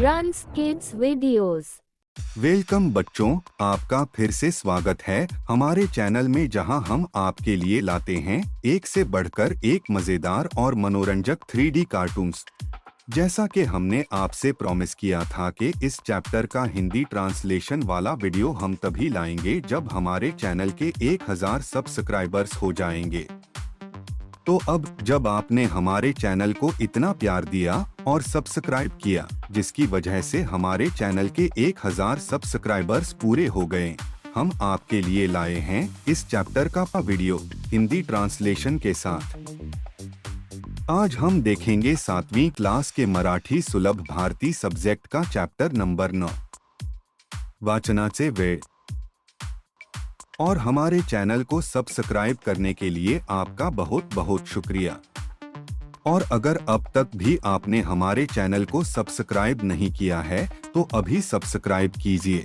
Runs kids videos. Welcome बच्चों, आपका फिर से स्वागत है हमारे चैनल में, जहां हम आपके लिए लाते हैं एक से बढ़कर एक मजेदार और मनोरंजक 3D कार्टून्स। जैसा कि हमने आपसे प्रॉमिस किया था कि इस चैप्टर का हिंदी ट्रांसलेशन वाला वीडियो हम तभी लाएंगे जब हमारे चैनल के 1000 सब्सक्राइबर्स हो जाएंगे। तो अब जब आपने हमारे चैनल को इतना प्यार दिया और सब्सक्राइब किया, जिसकी वजह से हमारे चैनल के 1000 सब्सक्राइबर्स पूरे हो गए, हम आपके लिए लाए हैं इस चैप्टर का वीडियो हिंदी ट्रांसलेशन के साथ। आज हम देखेंगे 7वीं क्लास के मराठी सुलभ भारती सब्जेक्ट का चैप्टर नंबर 9, वाचनाचे वेळ। और हमारे चैनल को सब्सक्राइब करने के लिए आपका बहुत बहुत शुक्रिया। और अगर अब तक भी आपने हमारे चैनल को सब्सक्राइब नहीं किया है तो अभी सब्सक्राइब कीजिए,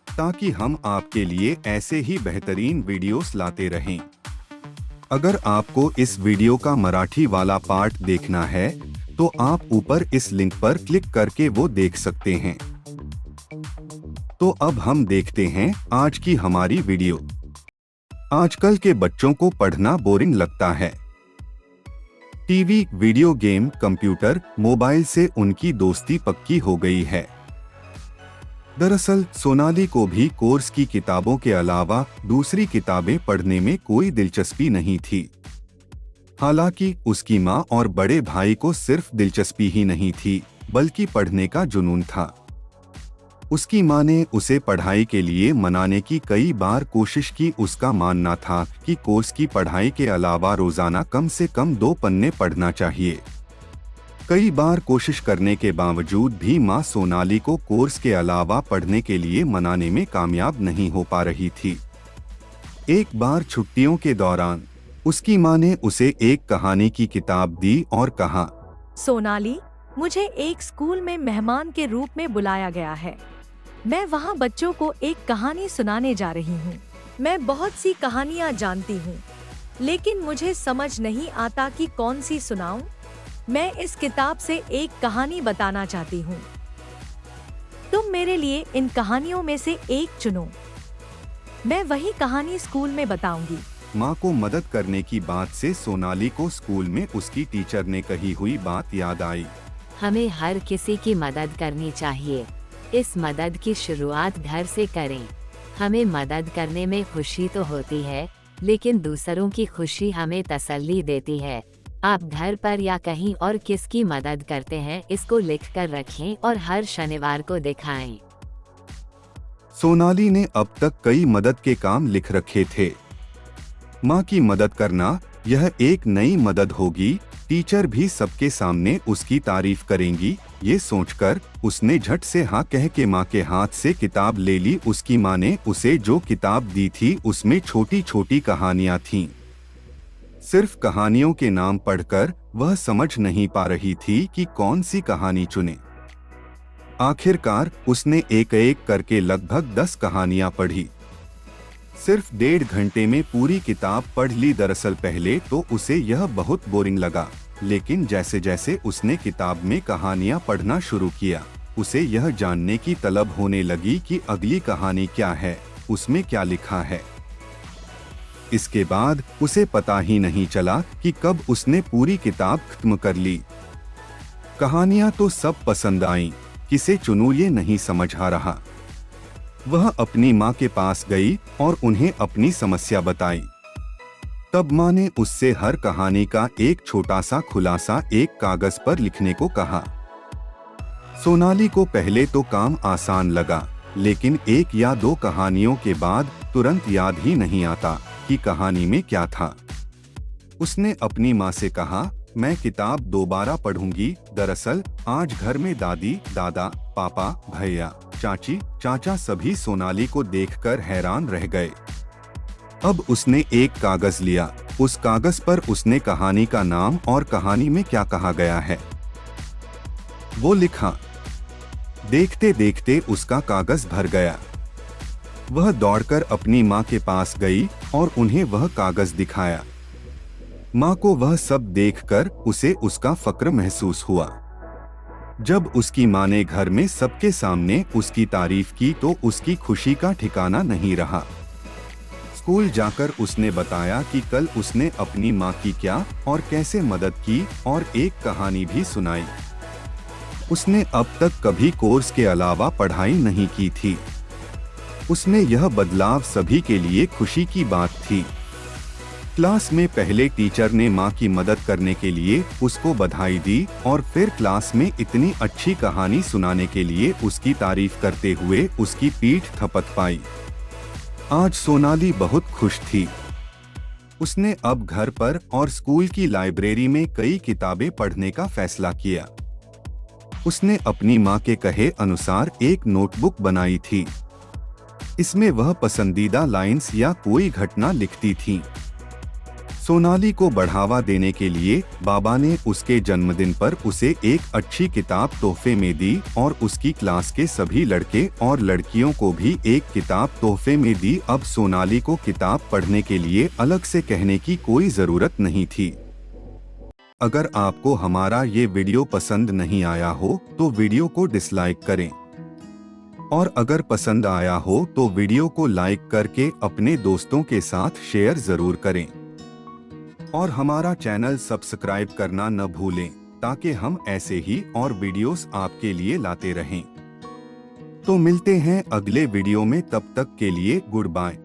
ताकि हम आपके लिए ऐसे ही बेहतरीन वीडियोस लाते रहें। अगर आपको इस वीडियो का मराठी वाला पार्ट देखना है तो आप ऊपर इस लिंक पर क्लिक करके वो देख सकते हैं। तो अब हम देखते हैं आज की हमारी वीडियो। आजकल के बच्चों को पढ़ना बोरिंग लगता है। TV, video game, computer, mobile से उनकी दोस्ती पक्की हो गई है। दरअसल सोनाली को भी कोर्स की किताबों के अलावा दूसरी किताबें पढ़ने में कोई दिलचस्पी नहीं थी। हालांकि उसकी माँ और बड़े भाई को सिर्फ दिलचस्पी ही नहीं थी, बल्कि पढ़ने का जुनून था। उसकी माँ ने उसे पढ़ाई के लिए मनाने की कई बार कोशिश की। उसका मानना था कि कोर्स की पढ़ाई के अलावा रोजाना कम से कम 2 पन्ने पढ़ना चाहिए। कई बार कोशिश करने के बावजूद भी माँ सोनाली को कोर्स के अलावा पढ़ने के लिए मनाने में कामयाब नहीं हो पा रही थी। एक बार छुट्टियों के दौरान उसकी माँ ने उसे एक कहानी की किताब दी और कहा, सोनाली, मुझे एक स्कूल में मेहमान के रूप में बुलाया गया है। मैं वहाँ बच्चों को एक कहानी सुनाने जा रही हूँ। मैं बहुत सी कहानियाँ जानती हूँ, लेकिन मुझे समझ नहीं आता कि कौन सी सुनाऊं। मैं इस किताब से एक कहानी बताना चाहती हूँ। तुम मेरे लिए इन कहानियों में से एक चुनो। मैं वही कहानी स्कूल में बताऊंगी। माँ को मदद करने की बात से सोनाली को स्कूल में उसकी टीचर ने कही हुई बात याद आई। हमें हर किसी की मदद करनी चाहिए। इस मदद की शुरुआत घर से करें। हमें मदद करने में खुशी तो होती है, लेकिन दूसरों की खुशी हमें तसल्ली देती है। आप घर पर या कहीं और किसकी मदद करते हैं, इसको लिख कर रखें और हर शनिवार को दिखाएं। सोनाली ने अब तक कई मदद के काम लिख रखे थे। माँ की मदद करना, यह एक नई मदद होगी। टीचर भी सबके सामने उसकी तारीफ करेंगी। ये सोचकर उसने झट से हाँ कह के माँ के हाथ से किताब ले ली। उसकी माँ ने उसे जो किताब दी थी उसमें छोटी छोटी कहानियाँ थीं। सिर्फ कहानियों के नाम पढ़कर वह समझ नहीं पा रही थी कि कौन सी कहानी चुने। आखिरकार उसने एक एक करके लगभग 10 कहानियाँ पढ़ी। सिर्फ 1.5 घंटे में पूरी किताब पढ़ ली। दरअसल पहले तो उसे यह बहुत बोरिंग लगा, लेकिन जैसे जैसे उसने किताब में कहानियां पढ़ना शुरू किया, उसे यह जानने की तलब होने लगी कि अगली कहानी क्या है, उसमें क्या लिखा है। इसके बाद उसे पता ही नहीं चला कि कब उसने पूरी किताब खत्म कर ली। कहानियां तो सब पसंद आईं, किसे चुनूं ये नहीं समझ आ रहा। वह अपनी माँ के पास गई और उन्हें अपनी समस्या बताई। तब माँ ने उससे हर कहानी का एक छोटा सा खुलासा एक कागज पर लिखने को कहा। सोनाली को पहले तो काम आसान लगा, लेकिन 1 या 2 कहानियों के बाद तुरंत याद ही नहीं आता कि कहानी में क्या था। उसने अपनी माँ से कहा, मैं किताब दोबारा पढ़ूंगी। दरअसल आज घर में दादी, दादा, पापा, भैया, चाची, चाचा सभी सोनाली को देखकर हैरान रह गए। अब उसने एक कागज लिया। उस कागज पर उसने कहानी का नाम और कहानी में क्या कहा गया है वो लिखा। देखते देखते उसका कागज भर गया। वह दौड़कर अपनी माँ के पास गई और उन्हें वह कागज दिखाया। माँ को वह सब देखकर उसे उसका फक्र महसूस हुआ। जब उसकी माँ ने घर में सबके सामने उसकी तारीफ की तो उसकी खुशी का ठिकाना नहीं रहा। स्कूल जाकर उसने बताया कि कल उसने अपनी माँ की क्या और कैसे मदद की और एक कहानी भी सुनाई। उसने अब तक कभी कोर्स के अलावा पढ़ाई नहीं की थी। उसने यह बदलाव सभी के लिए खुशी की बात थी। क्लास में पहले टीचर ने माँ की मदद करने के लिए उसको बधाई दी और फिर क्लास में इतनी अच्छी कहानी सुनाने के लिए उसकी तारीफ करते हुए उसकी पीठ थपथपाई। आज सोनाली बहुत खुश थी। उसने अब घर पर और स्कूल की लाइब्रेरी में कई किताबें पढ़ने का फैसला किया। उसने अपनी माँ के कहे अनुसार एक नोटबुक बनाई थी। इसमें वह पसंदीदा लाइंस या कोई घटना लिखती थी। सोनाली को बढ़ावा देने के लिए बाबा ने उसके जन्मदिन पर उसे एक अच्छी किताब तोहफे में दी और उसकी क्लास के सभी लड़के और लड़कियों को भी एक किताब तोहफे में दी। अब सोनाली को किताब पढ़ने के लिए अलग से कहने की कोई जरूरत नहीं थी। अगर आपको हमारा ये वीडियो पसंद नहीं आया हो तो वीडियो को डिसलाइक करें और अगर पसंद आया हो तो वीडियो को लाइक करके अपने दोस्तों के साथ शेयर जरूर करें और हमारा चैनल सब्सक्राइब करना न भूलें ताकि हम ऐसे ही और वीडियोस आपके लिए लाते रहें। तो मिलते हैं अगले वीडियो में, तब तक के लिए गुड बाय।